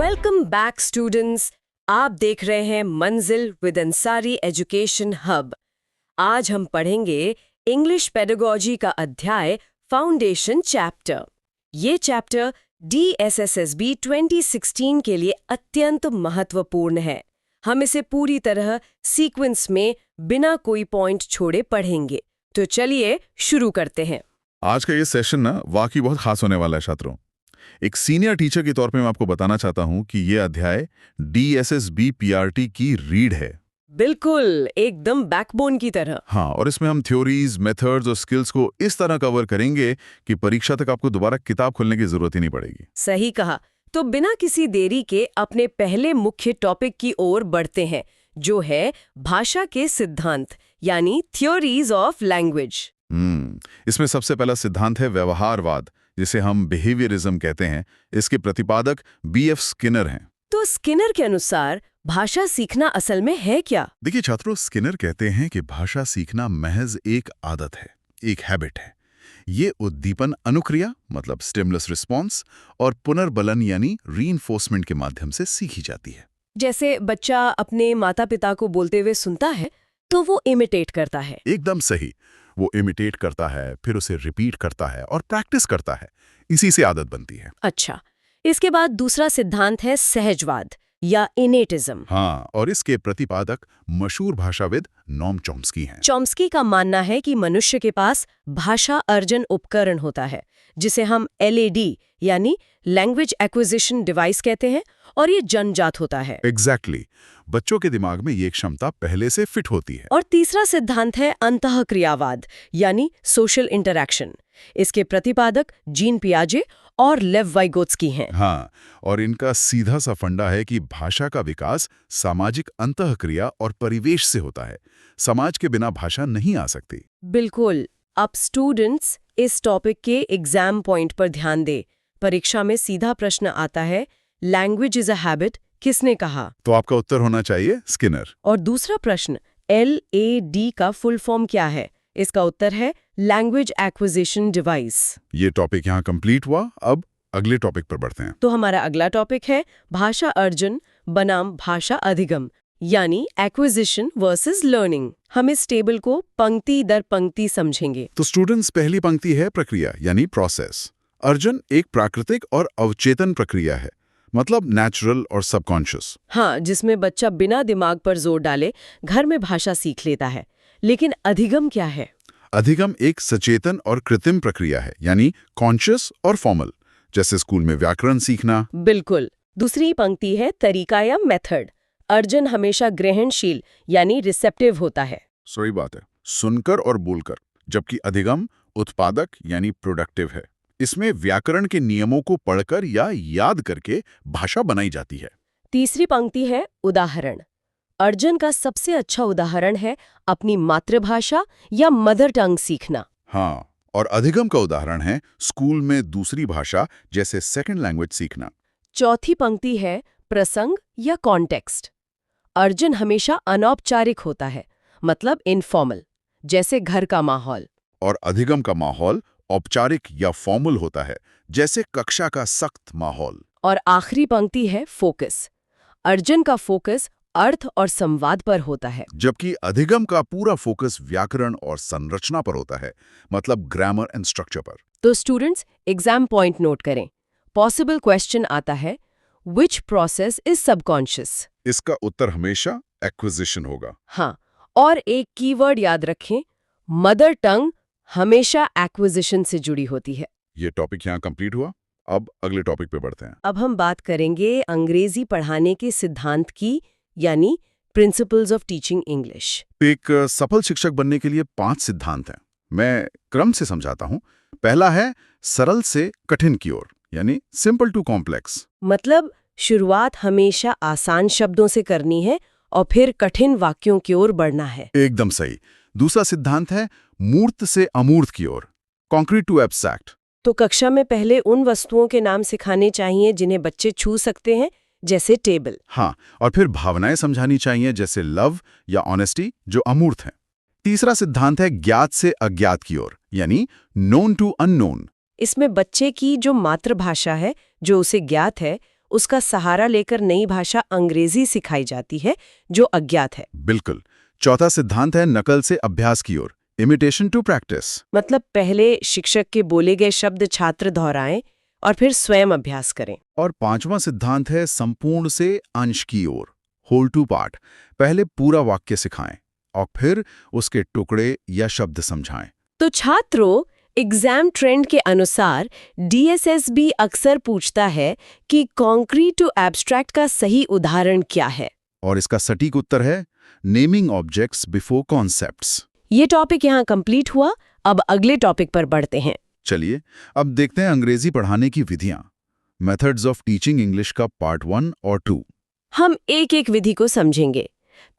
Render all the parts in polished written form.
Welcome back students. आप देख रहे हैं मंजिल विद अंसारी एजुकेशन हब। आज हम पढ़ेंगे इंग्लिश पेडागोजी का अध्याय फाउंडेशन चैप्टर। ये चैप्टर DSSSB 2016 के लिए अत्यंत महत्वपूर्ण है। हम इसे पूरी तरह सीक्वेंस में बिना कोई पॉइंट छोड़े पढ़ेंगे। तो चलिए शुरू करते हैं। आज का ये सेशन ना वाकई बहुत खास होने वाला है छात्रों। एक सीनियर टीचर के तौर पे मैं आपको बताना चाहता हूं कि ये अध्याय DSSB PRT की रीड है। बिल्कुल, एकदम बैकबोन की तरह। हाँ, और इसमें हम थ्योरीज, मेथड्स और स्किल्स को इस तरह कवर करेंगे कि परीक्षा तक आपको दोबारा किताब खोलने की जरूरत ही नहीं पड़ेगी। सही कहा। तो बिना किसी देरी के अपने पहले मुख्य टॉपिक की ओर बढ़ते हैं, जो है भाषा के सिद्धांत यानी थ्योरीज ऑफ लैंग्वेज। इसमें सबसे पहला सिद्धांत है व्यवहारवाद, जिसे हम बिहेवियरिज्म कहते हैं। इसके प्रतिपादक BF स्किनर हैं। तो स्किनर के अनुसार भाषा सीखना असल में है क्या? देखिए छात्रों, स्किनर कहते हैं कि भाषा सीखना महज एक आदत है, एक हैबिट है। ये उद्दीपन अनुक्रिया मतलब स्टिमुलस रिस्पॉन्स और पुनर्बलन यानी रीइंफोर्समेंट के माध्यम से सीखी जाती है। जैसे बच्चा अपने माता पिता को बोलते हुए सुनता है तो वो इमिटेट करता है। एकदम सही। वो इमिटेट करता है, फिर उसे रिपीट करता है और प्रैक्टिस करता है। इसी से आदत बनती है। अच्छा, इसके बाद दूसरा सिद्धांत है सहजवाद या इनेटिज्म। हाँ, और इसके प्रतिपादक मशहूर भाषाविद नॉम चॉम्स्की हैं। चॉम्स्की का मानना है कि मनुष्य के पास भाषा अर्जन उपकरण होता है, जिसे हम LAD यानी लैंग्वेज एक्विजिशन डिवाइस कहते हैं, और ये जन्मजात होता है। एग्जैक्टली। बच्चों के दिमाग में ये क्षमता पहले से फिट होती है। और तीसरा सिद्धांत है अंतःक्रियावाद यानी सोशल इंटरैक्शन। इसके प्रतिपादक जीन पियाजे और लेव वाइगोत्स्की हैं। हाँ, और इनका सीधा सा फंडा है कि भाषा का विकास सामाजिक अंतःक्रिया और परिवेश से होता है। समाज के बिना भाषा नहीं आ सकती। बिल्कुल। अब स्टूडेंट्स इस टॉपिक के एग्जाम पॉइंट पर ध्यान दें। परीक्षा में सीधा प्रश्न आता है, लैंग्वेज इज अ हैबिट किसने कहा? तो आपका उत्तर होना चाहिए स्किनर। और दूसरा प्रश्न, LAD का फुल फॉर्म क्या है? इसका उत्तर है लैंग्वेज एक्विजिशन डिवाइस। ये टॉपिक यहाँ कंप्लीट हुआ। अब अगले टॉपिक पर बढ़ते हैं। तो हमारा अगला टॉपिक है भाषा अर्जन बनाम भाषा अधिगम यानी एक्विजिशन वर्सेस लर्निंग। हम इस टेबल को पंक्ति दर पंक्ति समझेंगे। तो स्टूडेंट्स, पहली पंक्ति है प्रक्रिया यानी प्रोसेस। अर्जन एक प्राकृतिक और अवचेतन प्रक्रिया है, मतलब नेचुरल और सबकॉन्शियस। हाँ, जिसमें बच्चा बिना दिमाग पर जोर डाले घर में भाषा सीख लेता है। लेकिन अधिगम क्या है? अधिगम एक सचेतन और कृत्रिम प्रक्रिया है, यानी कॉन्शियस और फॉर्मल, जैसे स्कूल में व्याकरण सीखना। बिल्कुल। दूसरी पंक्ति है तरीका या मेथड। अर्जन हमेशा ग्रहणशील यानी रिसेप्टिव होता है। सही बात है, सुनकर और बोलकर। जबकि अधिगम उत्पादक यानी प्रोडक्टिव है। इसमें व्याकरण के नियमों को पढ़कर या याद करके भाषा बनाई जाती है। तीसरी पंक्ति है उदाहरण। अर्जन का सबसे अच्छा उदाहरण है अपनी मातृभाषा या मदर टंग सीखना। हाँ, और अधिगम का उदाहरण है स्कूल में दूसरी भाषा जैसे सेकंड लैंग्वेज सीखना। चौथी पंक्ति है प्रसंग या कॉन्टेक्स्ट। अर्जन हमेशा अनौपचारिक होता है, मतलब इनफॉर्मल, जैसे घर का माहौल। और अधिगम का माहौल औपचारिक या फॉर्मल होता है, जैसे कक्षा का सख्त माहौल। और आखिरी पंक्ति है फोकस। अर्जन का फोकस अर्थ और संवाद पर होता है, जबकि अधिगम का पूरा फोकस व्याकरण और संरचना पर होता है, मतलब ग्रामर एंड स्ट्रक्चर पर। तो स्टूडेंट्स एग्जाम पॉइंट नोट करें। पॉसिबल क्वेश्चन आता है, विच प्रोसेस इज सबकॉन्शियस? इसका उत्तर हमेशा एक्विजिशन होगा। हाँ, और एक कीवर्ड याद रखें, मदर टंग हमेशा एक्विजिशन से जुड़ी होती है। ये टॉपिक यहाँ कंप्लीट हुआ। अब अगले टॉपिक पे बढ़ते हैं। अब हम बात करेंगे अंग्रेजी पढ़ाने के सिद्धांत की, यानी प्रिंसिपल्स ऑफ टीचिंग इंग्लिश। एक सफल शिक्षक बनने के लिए 5 सिद्धांत हैं। मैं क्रम से समझाता हूँ। पहला है सरल से कठिन की ओर, यानी सिंपल टू कॉम्प्लेक्स। मतलब शुरुआत हमेशा आसान शब्दों से करनी है और फिर कठिन वाक्यों की ओर बढ़ना है। एकदम सही। दूसरा सिद्धांत है मूर्त से अमूर्त की ओर, कॉन्क्रीट टू एब्स्ट्रैक्ट। तो कक्षा में पहले उन वस्तुओं के नाम सिखाने चाहिए जिन्हें बच्चे छू सकते हैं, जैसे टेबल। हाँ, और फिर भावनाएं समझानी चाहिए, जैसे लव या ऑनेस्टी, जो अमूर्त हैं। तीसरा सिद्धांत है ज्ञात से अज्ञात की ओर, यानी नोन टू अननोन। इसमें बच्चे की जो मातृभाषा है, जो उसे ज्ञात है, उसका सहारा लेकर नई भाषा अंग्रेजी सिखाई जाती है जो अज्ञात है। बिल्कुल। चौथा सिद्धांत है नकल से अभ्यास की ओर, इमिटेशन टू प्रैक्टिस। मतलब पहले शिक्षक के बोले गए शब्द छात्र दोहराएं और फिर स्वयं अभ्यास करें। और पांचवा सिद्धांत है संपूर्ण से अंश की ओर, होल टू पार्ट। पहले पूरा वाक्य सिखाएं और फिर उसके टुकड़े या शब्द समझाएं। तो छात्रों, एग्जाम ट्रेंड के अनुसार DSSB अक्सर पूछता है कि कॉन्क्रीट टू एब्स्ट्रैक्ट का सही उदाहरण क्या है। और इसका सटीक उत्तर है नेमिंग ऑब्जेक्ट्स बिफोर कॉन्सेप्ट्स। ये टॉपिक यहाँ कंप्लीट हुआ। अब अगले टॉपिक पर बढ़ते हैं। चलिए अब देखते हैं अंग्रेजी पढ़ाने की विधियां, मेथड्स ऑफ टीचिंग इंग्लिश का पार्ट 1 और 2। हम एक एक विधि को समझेंगे।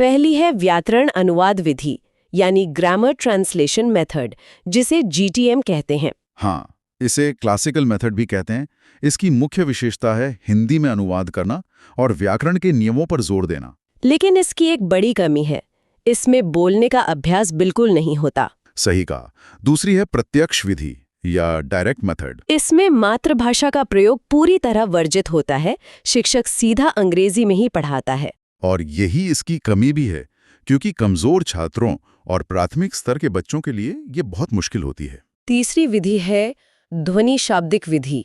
पहली है व्याकरण अनुवाद विधि, यानी ग्रामर ट्रांसलेशन मेथड, जिसे GTM कहते हैं। हाँ, इसे क्लासिकल मेथड भी कहते हैं। इसकी मुख्य विशेषता है हिंदी में अनुवाद करना और व्याकरण के नियमों पर जोर देना। लेकिन इसकी एक बड़ी कमी है, इसमें बोलने का अभ्यास बिल्कुल नहीं होता। सही कहा। दूसरी है प्रत्यक्ष विधि या डायरेक्ट मेथड। इसमें मातृभाषा का प्रयोग पूरी तरह वर्जित होता है। शिक्षक सीधा अंग्रेजी में ही पढ़ाता है। और यही इसकी कमी भी है, क्योंकि कमजोर छात्रों और प्राथमिक स्तर के बच्चों के लिए ये बहुत मुश्किल होती है। तीसरी विधि है ध्वनि शाब्दिक विधि,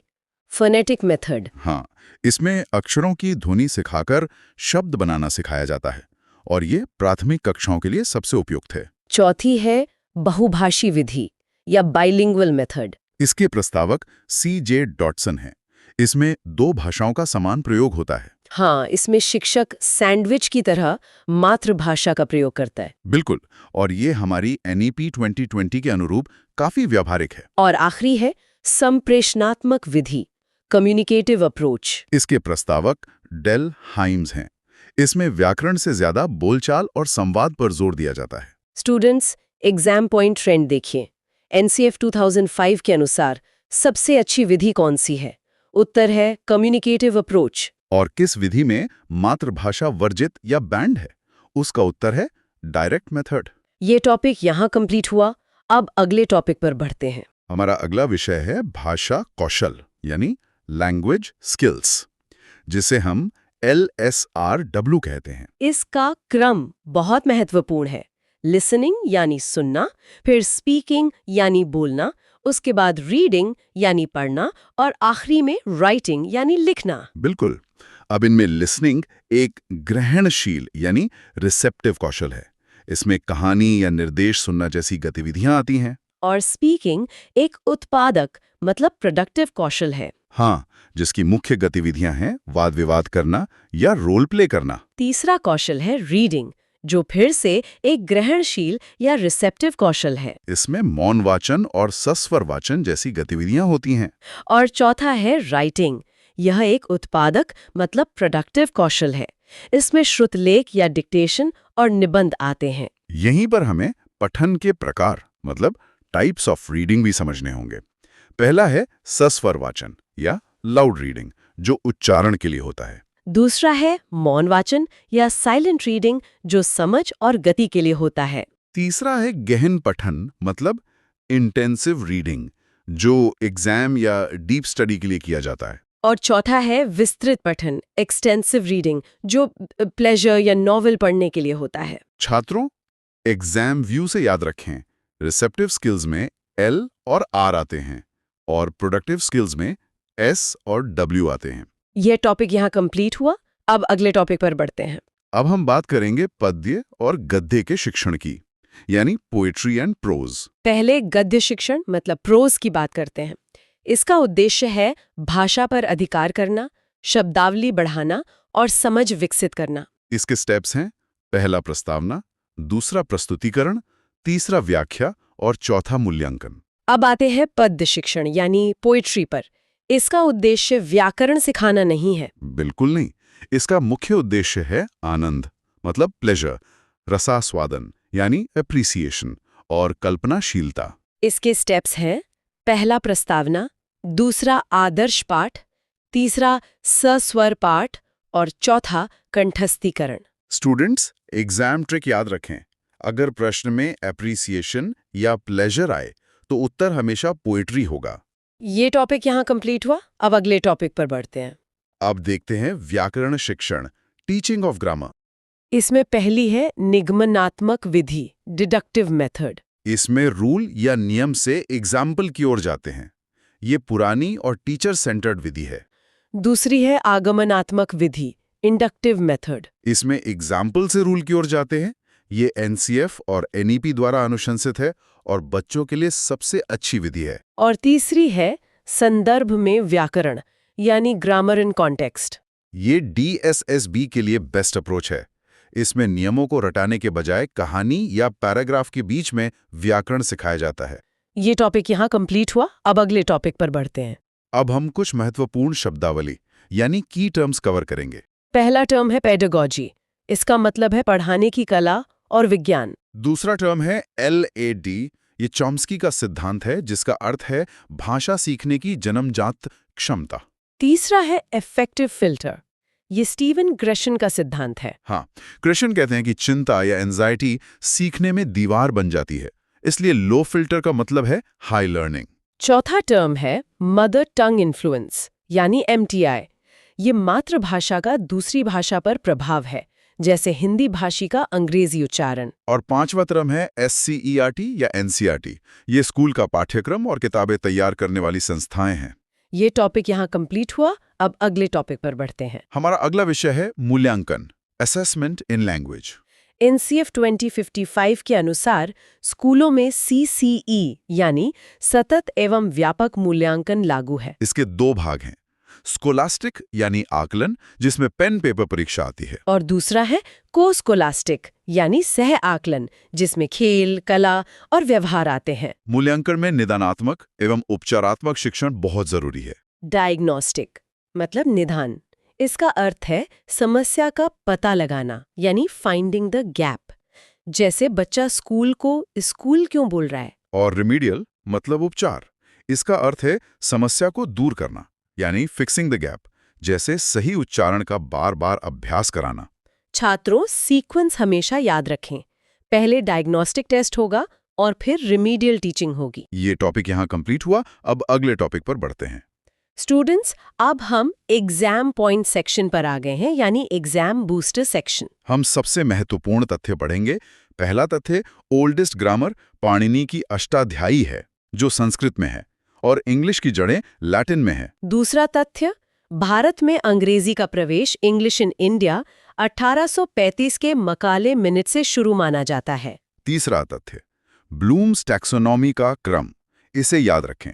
फोनेटिक मेथड। हाँ, इसमें अक्षरों की ध्वनि सिखाकर शब्द बनाना सिखाया जाता है और ये प्राथमिक कक्षाओं के लिए सबसे उपयुक्त है। चौथी है बहुभाषी विधि या बाइलिंगुअल मेथड। इसके प्रस्तावक C.J. डॉटसन हैं। इसमें 2 भाषाओं का समान प्रयोग होता है। हाँ, इसमें शिक्षक सैंडविच की तरह मातृभाषा का प्रयोग करता है। बिल्कुल, और ये हमारी NEP 2020 के अनुरूप काफी व्यावहारिक है। और आखिरी है संप्रेषणात्मक विधि, कम्युनिकेटिव अप्रोच। इसके प्रस्तावक डेल हाइम्स हैं। इसमें व्याकरण से ज्यादा बोलचाल और संवाद पर जोर दिया जाता है। स्टूडेंट्स, एग्जाम पॉइंट ट्रेंड देखिए। NCF 2005 के अनुसार सबसे अच्छी विधि कौन सी है? उत्तर है कम्युनिकेटिव अप्रोच। और किस विधि में मातृभाषा वर्जित या बैंड है? उसका उत्तर है डायरेक्ट मेथड। ये टॉपिक यहाँ कंप्लीट हुआ। अब अगले टॉपिक पर बढ़ते हैं। हमारा अगला विषय है भाषा कौशल, यानी लैंग्वेज स्किल्स, जिसे हम LSRW कहते हैं। इसका क्रम बहुत महत्वपूर्ण है। लिसनिंग यानी सुनना, फिर स्पीकिंग यानी बोलना, उसके बाद रीडिंग यानी पढ़ना और आखिरी में राइटिंग यानी लिखना। बिल्कुल। अब इनमें लिसनिंग एक ग्रहणशील यानी रिसेप्टिव कौशल है। इसमें कहानी या निर्देश सुनना जैसी गतिविधियां आती हैं। और स्पीकिंग एक उत्पादक मतलब प्रोडक्टिव कौशल है। हाँ, जिसकी मुख्य गतिविधियां हैं वाद विवाद करना या रोल प्ले करना। तीसरा कौशल है रीडिंग, जो फिर से एक ग्रहणशील या रिसेप्टिव कौशल है। इसमें मौन वाचन और सस्वर वाचन जैसी गतिविधियां होती हैं। और चौथा है राइटिंग। यह एक उत्पादक मतलब प्रोडक्टिव कौशल है। इसमें श्रुतलेख या डिक्टेशन और निबंध आते हैं। यहीं पर हमें पठन के प्रकार मतलब टाइप्स ऑफ रीडिंग भी समझने होंगे। पहला है सस्वर वाचन या लाउड रीडिंग, जो उच्चारण के लिए होता है। दूसरा है मौन वाचन या साइलेंट रीडिंग, जो समझ और गति के लिए होता है। तीसरा है गहन पठन मतलब इंटेंसिव रीडिंग, जो एग्जाम या डीप स्टडी के लिए किया जाता है। और चौथा है विस्तृत पठन एक्सटेंसिव रीडिंग, जो प्लेजर या नॉवेल पढ़ने के लिए होता है। छात्रों, एग्जाम व्यू से याद रखें, रिसेप्टिव स्किल्स में L और R आते हैं और प्रोडक्टिव स्किल्स में S और W आते हैं। यह टॉपिक यहाँ कंप्लीट हुआ। अब अगले टॉपिक पर बढ़ते हैं। अब हम बात करेंगे पद्य और गद्य के शिक्षण की, यानी पोएट्री एंड प्रोज। पहले गद्य शिक्षण मतलब प्रोज की बात करते हैं। इसका उद्देश्य है भाषा पर अधिकार करना, शब्दावली बढ़ाना और समझ विकसित करना। इसके स्टेप्स हैं: पहला प्रस्तावना, दूसरा प्रस्तुतिकरण, तीसरा व्याख्या और चौथा मूल्यांकन। अब आते हैं पद्य शिक्षण यानी पोएट्री पर। इसका उद्देश्य व्याकरण सिखाना नहीं है। बिल्कुल नहीं। इसका मुख्य उद्देश्य है आनंद मतलब प्लेजर, रसास्वादन यानी एप्रिसिएशन और कल्पनाशीलता। इसके स्टेप्स हैं: पहला प्रस्तावना, दूसरा आदर्श पाठ, तीसरा सस्वर पाठ और चौथा कंठस्थीकरण। स्टूडेंट्स, एग्जाम ट्रिक याद रखें। अगर प्रश्न में एप्रिसिएशन या प्लेजर आए तो उत्तर हमेशा पोएट्री होगा। ये टॉपिक यहाँ कंप्लीट हुआ। अब अगले टॉपिक पर बढ़ते हैं। अब देखते हैं व्याकरण शिक्षण, टीचिंग ऑफ ग्रामर। इसमें पहली है निगमनात्मक विधि, डिडक्टिव मेथड। इसमें रूल या नियम से एग्जाम्पल की ओर जाते हैं। ये पुरानी और टीचर सेंटर्ड विधि है। दूसरी है आगमनात्मक विधि, इंडक्टिव मेथड। इसमें एग्जाम्पल से रूल की ओर जाते हैं। ये एनसीएफ और एनईपी द्वारा अनुशंसित है और बच्चों के लिए सबसे अच्छी विधि है। और तीसरी है संदर्भ में व्याकरण, यानी ग्रामर इन कॉन्टेक्स्ट। ये डीएसएसबी के लिए बेस्ट अप्रोच है। इसमें नियमों को रटाने के बजाय कहानी या पैराग्राफ के बीच में व्याकरण सिखाया जाता है। ये टॉपिक यहाँ कंप्लीट हुआ। अब अगले टॉपिक पर बढ़ते हैं। अब हम कुछ महत्वपूर्ण शब्दावली यानी की टर्म्स कवर करेंगे। पहला टर्म है पेडागॉजी। इसका मतलब है पढ़ाने की कला और विज्ञान। दूसरा टर्म है LAD। ये चॉम्स्की का सिद्धांत है जिसका अर्थ है भाषा सीखने की जन्मजात क्षमता। तीसरा है इफेक्टिव फिल्टर। ये स्टीवन ग्रेशन का सिद्धांत है। हाँ, कृष्ण कहते हैं कि चिंता या एंजाइटी सीखने में दीवार बन जाती है, इसलिए लो फिल्टर का मतलब है हाई लर्निंग। चौथा टर्म है मदर टंग इन्फ्लुएंस, यानी MTI। ये मातृभाषा का दूसरी भाषा पर प्रभाव है, जैसे हिंदी भाषी का अंग्रेजी उच्चारण। और पांचवा टर्म है SCERT या NCERT। ये स्कूल का पाठ्यक्रम और किताबें तैयार करने वाली संस्थाएं हैं। ये टॉपिक यहाँ कंप्लीट हुआ। अब अगले टॉपिक पर बढ़ते हैं। हमारा अगला विषय है मूल्यांकन, असेसमेंट इन लैंग्वेज। NCF 2055 के अनुसार स्कूलों में CCE यानी सतत एवं व्यापक मूल्यांकन लागू है। इसके दो भाग हैं, स्कोलास्टिक यानी आकलन, जिसमें पेन पेपर परीक्षा आती है, और दूसरा है को-स्कोलास्टिक यानी सह आकलन, जिसमें खेल, कला और व्यवहार आते हैं। मूल्यांकन में निदानात्मक एवं उपचारात्मक शिक्षण बहुत जरूरी है। डायग्नोस्टिक मतलब निदान। इसका अर्थ है समस्या का पता लगाना, यानी फाइंडिंग द गैप। जैसे बच्चा स्कूल को स्कूल क्यों बोल रहा है। और रिमीडियल मतलब उपचार। इसका अर्थ है समस्या को दूर करना, यानी फिक्सिंग द गैप, जैसे सही उच्चारण का बार बार अभ्यास कराना। छात्रों, सीक्वेंस हमेशा याद रखें। पहले डायग्नोस्टिक टेस्ट होगा और फिर रिमीडियल टीचिंग होगी। ये टॉपिक यहाँ कंप्लीट हुआ। अब अगले टॉपिक पर बढ़ते हैं। स्टूडेंट्स, अब हम एग्जाम पॉइंट सेक्शन पर आ गए हैं, यानी एग्जाम बूस्टर सेक्शन। हम सबसे महत्वपूर्ण तथ्य पढ़ेंगे। पहला तथ्य, ओल्डेस्ट ग्रामर पाणिनि की अष्टाध्यायी है, जो संस्कृत में है, और इंग्लिश की जड़ें लैटिन में है। दूसरा तथ्य, भारत में अंग्रेजी का प्रवेश इंग्लिश इन इंडिया 1835 के मकाले मिनट से शुरू माना जाता है। तीसरा तथ्य, ब्लूम्स टैक्सोनॉमी का क्रम, इसे याद रखें।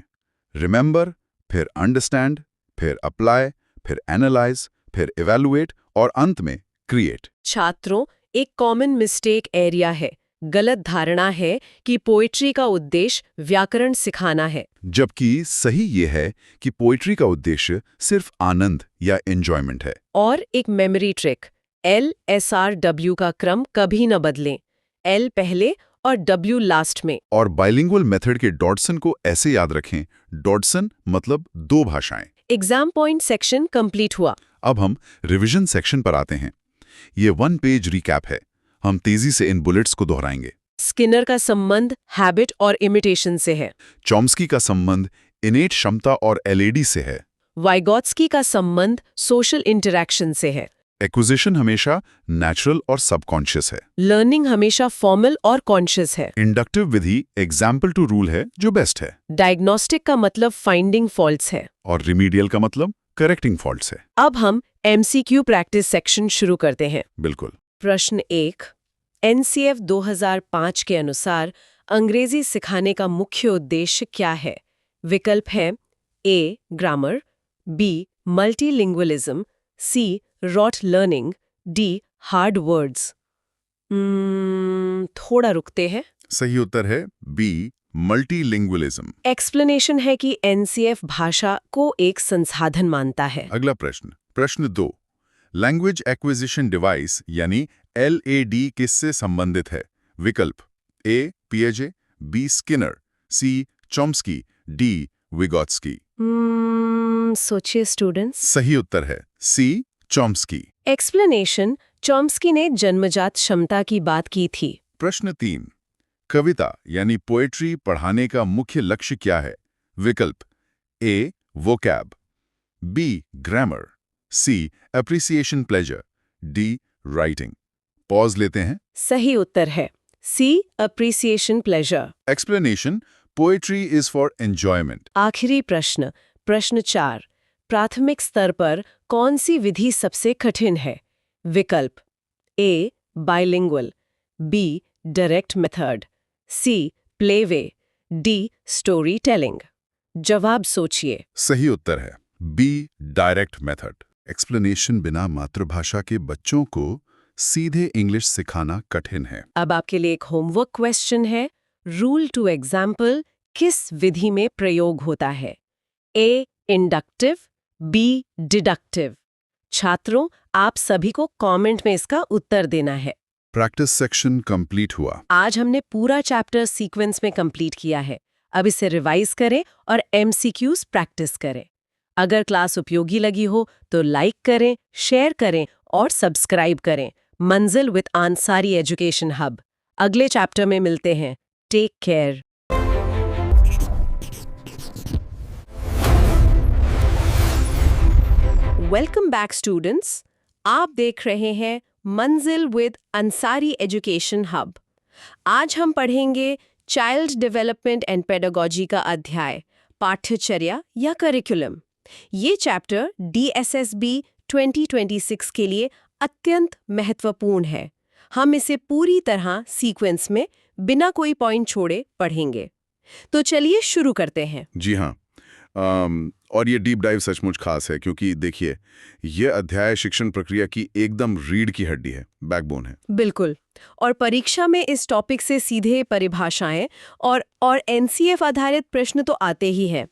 रिमेंबर, फिर अंडरस्टैंड, फिर अप्लाई, फिर एनालाइज, फिर इवैल्यूएट और अंत में क्रिएट। छात्रों, एक कॉमन मिस्टेक एरिया है, गलत धारणा है कि पोएट्री का उद्देश्य व्याकरण सिखाना है। जबकि सही ये है कि पोइट्री का उद्देश्य सिर्फ आनंद या एंजॉयमेंट है। और एक मेमोरी ट्रिक, LSRW का क्रम कभी न बदलें। L पहले और W लास्ट में। और बाइलिंगुअल मेथड के डॉडसन को ऐसे याद रखें, डॉडसन मतलब दो भाषाएं। एग्जाम पॉइंट सेक्शन कंप्लीट हुआ। अब हम रिवीजन सेक्शन पर आते हैं। ये 1 पेज रिकैप है। हम तेजी से इन बुलेट्स को दोहराएंगे। स्किनर का संबंध हैबिट और इमिटेशन से है। चॉम्स्की का संबंध इनेट क्षमता और LAD से है। वाइगोत्स्की का संबंध सोशल इंटरैक्शन से है। एक्विजिशन हमेशा नेचुरल और सबकॉन्शियस है। लर्निंग हमेशा फॉर्मल और कॉन्शियस है। इंडक्टिव विधि एग्जाम्पल टू रूल है, जो बेस्ट है। डायग्नोस्टिक का मतलब फाइंडिंग फॉल्ट्स है। और रिमीडियल का मतलब करेक्टिंग फॉल्ट्स है। अब हम MCQ प्रैक्टिस सेक्शन शुरू करते हैं। बिल्कुल। प्रश्न 1, NCF 2005 के अनुसार अंग्रेजी सिखाने का मुख्य उद्देश्य क्या है? विकल्प है A. Grammar, B. Multilingualism, C. Rote learning, D. Hard words. थोड़ा रुकते हैं। सही उत्तर है B. मल्टीलिंगुअलिज्म। एक्सप्लेनेशन है कि NCF भाषा को एक संसाधन मानता है। अगला प्रश्न, प्रश्न 2, लैंग्वेज एक्विजिशन डिवाइस यानी LAD किससे संबंधित है? विकल्प A. Piaget, B. Skinner, C. Chomsky, D. विगोत्स्की। सोचिए स्टूडेंट्स। सही उत्तर है C. चॉम्स्की। एक्सप्लेनेशन, चॉम्स्की ने जन्मजात क्षमता की बात की थी। प्रश्न 3, कविता यानी पोएट्री पढ़ाने का मुख्य लक्ष्य क्या है? विकल्प A. Vocab, B. Grammar, C appreciation pleasure, D writing. Pause लेते हैं। सही उत्तर है C appreciation pleasure. Explanation, poetry is for enjoyment. आखिरी प्रश्न, प्रश्न 4। प्राथमिक स्तर पर कौन सी विधि सबसे कठिन है? विकल्प ए बाइलिंगुअल, बी डायरेक्ट मेथड, सी प्लेवे, डी स्टोरी टेलिंग। जवाब सोचिए। सही उत्तर है बी डायरेक्ट मेथड। एक्सप्लेनेशन, बिना मातृभाषा के बच्चों को सीधे इंग्लिश सिखाना कठिन है। अब आपके लिए एक होमवर्क क्वेश्चन है। रूल टू एग्जाम्पल किस विधि में प्रयोग होता है? ए इंडक्टिव, बी डिडक्टिव। छात्रों, आप सभी को कमेंट में इसका उत्तर देना है। प्रैक्टिस सेक्शन कंप्लीट हुआ। आज हमने पूरा चैप्टर सीक्वेंस में कंप्लीट किया है। अब इसे रिवाइज करें और एमसीक्यूज प्रैक्टिस करें। अगर क्लास उपयोगी लगी हो तो लाइक करें, शेयर करें और सब्सक्राइब करें। Manzil with Ansari education hub. अगले चैप्टर में मिलते हैं। Take care. Welcome back students. आप देख रहे हैं मंजिल विद अंसारी एजुकेशन हब। आज हम पढ़ेंगे चाइल्ड डेवलपमेंट एंड पेडागोजी का अध्याय पाठ्यचर्या या करिकुलम। ये चैप्टर DSSB 2026 के लिए अत्यंत महत्वपूर्ण है। हम इसे पूरी तरह सीक्वेंस में बिना कोई पॉइंट छोड़े पढ़ेंगे। तो चलिए शुरू करते हैं। जी हाँ, और ये डीप डाइव सचमुच खास है क्योंकि देखिए, ये अध्याय शिक्षण प्रक्रिया की एकदम रीढ़ की हड्डी है, बैकबोन है। बिल्कुल। और परीक्षा में इस टॉपिक से सीधे परिभाषाएं और NCF आधारित प्रश्न तो आते ही हैं।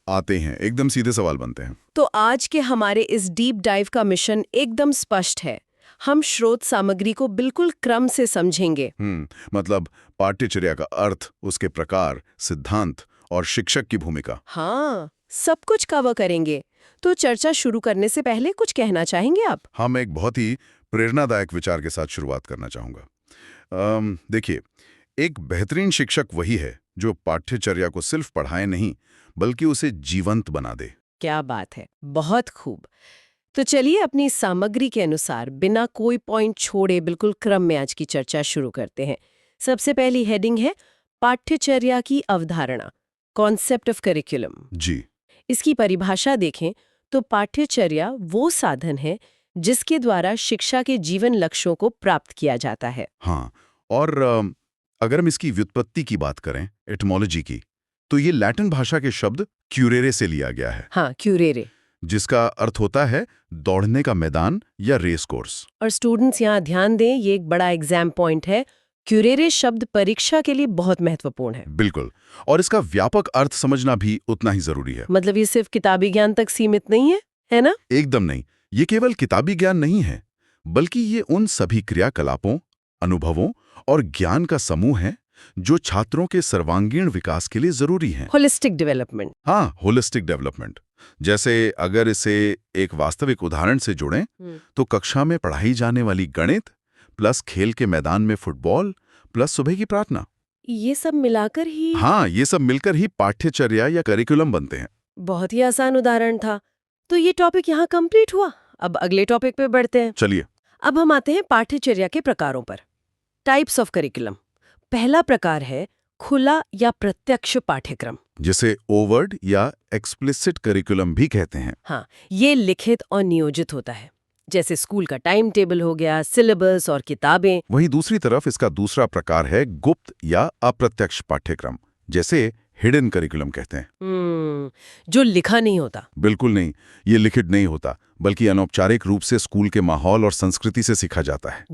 एकदम सीधे सवाल बनते हैं। तो आज के हमारे इस डीप डाइव का मिशन एकदम स्पष्ट है। हम स्रोत सामग्री को बिल्कुल क्रम से समझेंगे। मतलब पाठ्यचर्या का अर्थ, उसके प्रकार, सिद्धांत और शिक्षक की भूमिका। हाँ, सब कुछ कवर करेंगे। तो चर्चा शुरू करने से पहले कुछ कहना चाहेंगे आप? हम एक बहुत ही प्रेरणादायक विचार के साथ शुरुआत करना चाहूंगा। देखिए, एक बेहतरीन शिक्षक वही है जो पाठ्यचर्या को सिर्फ पढ़ाए नहीं, बल्कि उसे जीवंत बना दे। क्या बात है, बहुत खूब। तो चलिए अपनी सामग्री के अनुसार बिना कोई पॉइंट छोड़े बिल्कुल क्रम में आज की चर्चा शुरू करते हैं। सबसे पहली हेडिंग है पाठ्यचर्या की अवधारणा, कॉन्सेप्ट ऑफ करिकुलम। जी। इसकी परिभाषा देखें तो पाठ्यचर्या वो साधन है जिसके द्वारा शिक्षा के जीवन लक्ष्यों को प्राप्त किया जाता है। हाँ, और अगर हम इसकी व्युत्पत्ति की बात करें, एटमोलॉजी की, तो ये लैटिन भाषा के शब्द क्यूरेरे से लिया गया है। हाँ, क्यूरेरे, जिसका अर्थ होता है दौड़ने का मैदान या रेस कोर्स। और स्टूडेंट्स यहाँ ध्यान दें, ये एक बड़ा एग्जाम पॉइंट है। क्यूरेरे शब्द परीक्षा के लिए बहुत महत्वपूर्ण है। बिल्कुल, और इसका व्यापक अर्थ समझना भी उतना ही जरूरी है। मतलब ये सिर्फ किताबी ज्ञान तक सीमित नहीं है ना? एकदम नहीं। ये केवल किताबी ज्ञान नहीं है, बल्कि ये उन सभी क्रियाकलापों, अनुभवों और ज्ञान का समूह है जो छात्रों के सर्वांगीण विकास के लिए जरूरी हैं। Holistic development. हाँ, होलिस्टिक डेवलपमेंट। जैसे अगर इसे एक वास्तविक उदाहरण से जोड़ें, तो कक्षा में पढ़ाई जाने वाली गणित प्लस खेल के मैदान में फुटबॉल प्लस सुबह की प्रार्थना, ये सब मिलाकर ही। हाँ, ये सब मिलकर ही पाठ्यचर्या या करिकुलम बनते हैं। बहुत ही आसान उदाहरण था। तो ये टॉपिक यहाँ कंप्लीट हुआ। अब अगले टॉपिक पे बढ़ते हैं। चलिए। अब हम आते हैं पाठ्यचर्या के प्रकारों पर। Types of curriculum. पहला प्रकार है खुला या प्रत्यक्ष पाठ्यक्रम, जिसे ओवर्ड या एक्सप्लिसिट करिकुलम भी कहते हैं। हाँ, ये लिखित और नियोजित होता है, जैसे स्कूल का टाइम टेबल हो गया, सिलेबस और किताबें। वहीं दूसरी तरफ इसका दूसरा प्रकार है गुप्त या अप्रत्यक्ष पाठ्यक्रम, जैसे हिडन करिकुलम कहते हैं। जो लिखा नहीं होता। बिल्कुल नहीं, ये लिखित नहीं होता, बल्कि अनौपचारिक रूप से स्कूल के माहौल और संस्कृति से सीखा जाता है।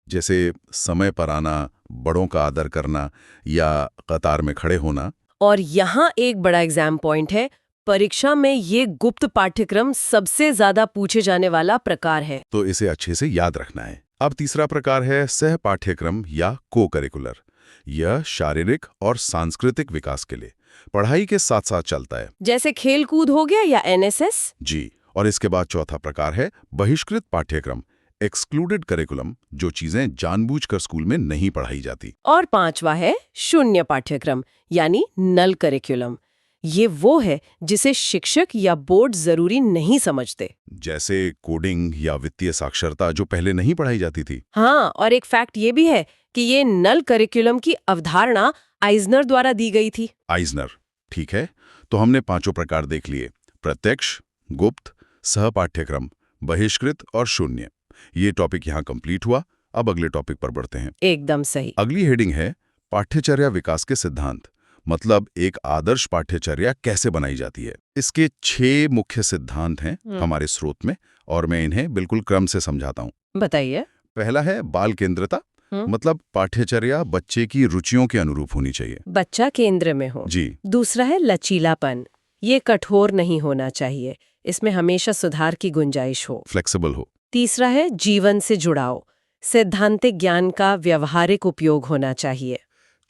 जैसे समय पर आना, बड़ों का आदर करना या कतार में खड़े होना। और यहाँ एक बड़ा एग्जाम पॉइंट है, परीक्षा में ये गुप्त पाठ्यक्रम सबसे ज्यादा पूछे जाने वाला प्रकार है, तो इसे अच्छे से याद रखना है। अब तीसरा प्रकार है सह पाठ्यक्रम या को करिकुलर। यह शारीरिक और सांस्कृतिक विकास के लिए पढ़ाई के साथ साथ चलता है, जैसे खेल कूद हो गया या NSS। जी। और इसके बाद चौथा प्रकार है बहिष्कृत पाठ्यक्रम, एक्सक्लूडेड करिकुलम, जो चीजें जानबूझकर स्कूल में नहीं पढ़ाई जाती। और पांचवा है शून्य पाठ्यक्रम यानी नल करिकुलम। ये वो है जिसे शिक्षक या बोर्ड जरूरी नहीं समझते। जैसे कोडिंग या वित्तीय साक्षरता जो पहले नहीं पढ़ाई जाती थी। हाँ, और एक फैक्ट ये भी है कि ये नल करिकुलम की अवधारणा आइजनर द्वारा दी गई थी। आइजनर, ठीक है। तो हमने पांचों प्रकार देख लिए: प्रत्यक्ष, गुप्त, सहपाठ्यक्रम, बहिष्कृत और शून्य। ये टॉपिक यहाँ कंप्लीट हुआ। अब अगले टॉपिक पर बढ़ते हैं। एकदम सही। अगली हेडिंग है पाठ्यचर्या विकास के सिद्धांत, मतलब एक आदर्श पाठ्यचर्या कैसे बनाई जाती है। इसके 6 मुख्य सिद्धांत हैं हमारे स्रोत में, और मैं इन्हें बिल्कुल क्रम से समझाता हूँ। बताइए। पहला है बाल केंद्रता, मतलब पाठ्यचर्या बच्चे की रुचियों के अनुरूप होनी चाहिए, बच्चा केंद्र में हो। जी। दूसरा है लचीलापन, ये कठोर नहीं होना चाहिए, इसमें हमेशा सुधार की गुंजाइश हो, फ्लेक्सिबल हो। तीसरा है जीवन से जुड़ाव, सैद्धांतिक ज्ञान का व्यवहारिक उपयोग होना चाहिए।